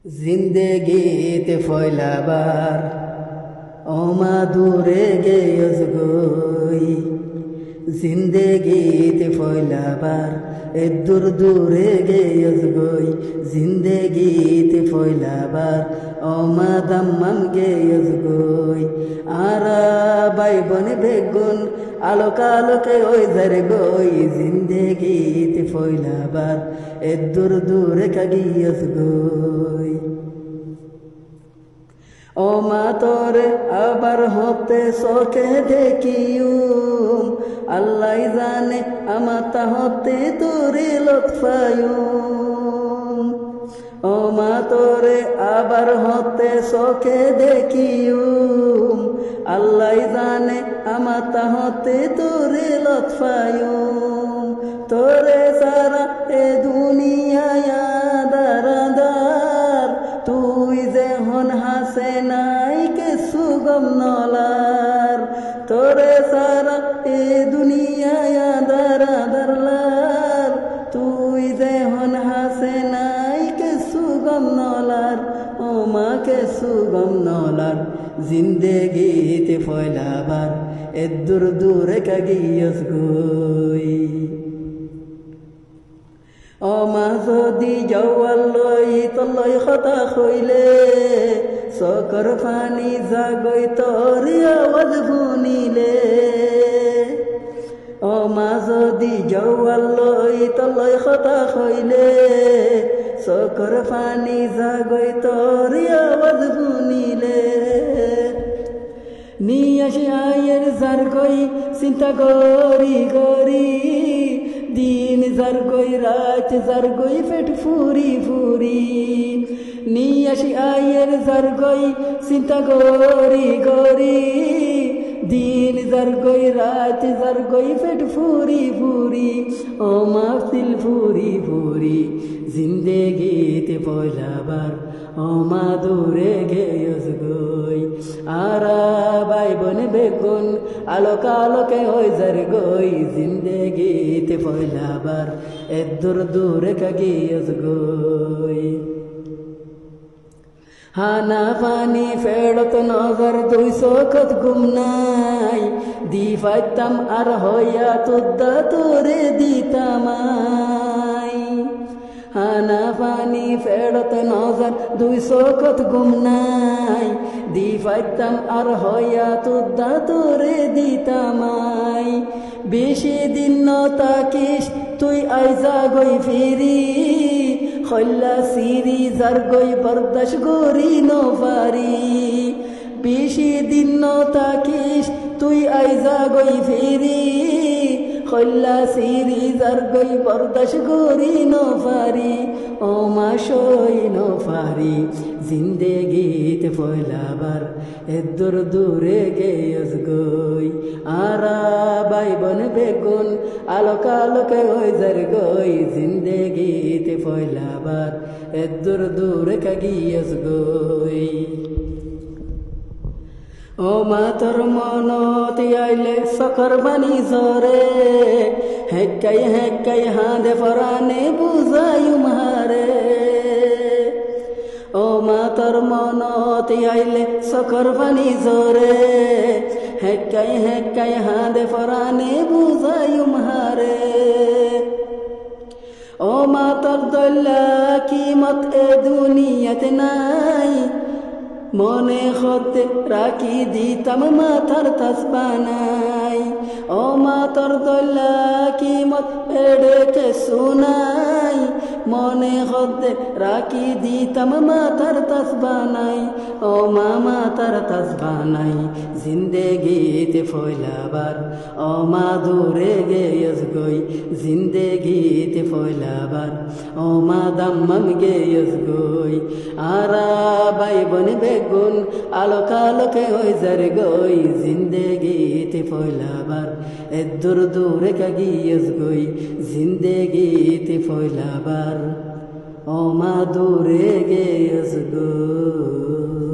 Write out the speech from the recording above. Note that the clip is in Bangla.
জিন্দেগীতে ফয়লাবার ওমা দূরে গেয়স গই জিন্দেগীতে ফয়লাবার দূর দূরে গেয়স গই জিন্দেগীতে ফয়লাবার ওমা দাম্মাম গেয়স গই আরা বাই বনে বেগুন আলোকালোকে ওই ধারে গই জিন্দেগীতে ফয়লাবার দূর দূরে কাগিয়স গই ও মা তোরে আবার হতে চোখে দেখিউম আল্লাহ জানে আমাতা হতে তোরে লতফায়ুম ও মা তোরে আবার হতে চোখে দেখিউম আল্লাহ জানে আমাতা হতে তোরে লতফায়ুম তোরে সারা এ দুনিয়ায় দারাদার তুই যে হন হাসে নাই কে সুগম নলার তোরে সারা এ দুনিয়ায় দারাদার তুই যে হন হাসে নাই কে সুগম নলার ও মা কে সুগম নলার জিন্দেগীতে ফয়লাবার দূর দূরে কাগিয়স গই ও মা যদি জওয়াল লই তলই কথা হইলে চকর পানি জাগই তোর আওয়াজ শুনিলে ও মা যদি জওয়াল লই তলই কথা হইলে চকর পানি জাগই তোর আওয়াজ শুনিলে নিয়াসি আয়ের যার কই চিন্তা করি করি দিন যার গই রাত যার গই পেট ফুরি ফুরি নিয়াসি আয়ের যার গই চিন্তা করি করি দিন যার গই রাত যার গই পেট ফুরি ফুরি ও মাফিল ফুরি ফুরি জিন্দেগীতে পয়লাবার ও মা দূরে গেয়স গই আরা বাই বনে বেগুন আলোকালোকে ওই যার গই জিন্দেগীতে পয়লাবার দূর দূরে কাগিয়স গই হানা পানি ফেরত নজর দুই চোখত ঘুম নাই দি ফাইতাম আর হইয়া তুদ্দা তোরে দিতামাই হানা পানি ফেরত নজর দুই চোখত ঘুম নাই দি ফাইতাম আর হইয়া তুদ্দা তোরে দিতামাই বেশি দিন ন তাকিস তুই আইজা গই ফিরি খল্লা সিরি যার গই বরদাস গরি নফারি বেশি দিন ন তাকিস তুই আইজা গই ফিরি খল্লা সিরি যার গই বরদাস গরি নফারি ও মা সই নফারি জিন্দেগীতে ফয়লাবার দূর দূরে গেয়স গই আরা বাই বন বেগুন আলোকালোকে ওই যার গই জিন্দেগীতে ফয়লাবার দূর দূরে কাগিয়স গই ও মা তোর মনতি আইলে সখর বানি জরে হেক্কাই হাঁদে ফরানে বুঝায়ু মারে ও মা তোর মনতি আইলে সখর বানি জরে হেক্কাই হাঁদে ফরানে বুঝায়ু মারে ও মা তোর দল্লা কিমত এ দুনিয়াতে নাই মনে হতে রাখি দিতাম মাথার তসবানাই ও মা তোর দল্লা কিমত এড়েকে শুনাই মনে হতে রাখি দিতাম মাথার তসবানাই ও মা মাথার তসবানাই জিন্দেগীতে ফয়লাবার ও মা দূরে গেয়স গই জিন্দেগীতে ফয়লাবার ও মা দাম্মাম গেয়স গই আরা বাই বনে বেগুন আলোকালোকে ওই যার গই জিন্দেগীতে ফয়লাবার দূর দূরে কাগিয়স গই জিন্দেগীতে ফয়লাবার ও মা দূরে গেয়স গই।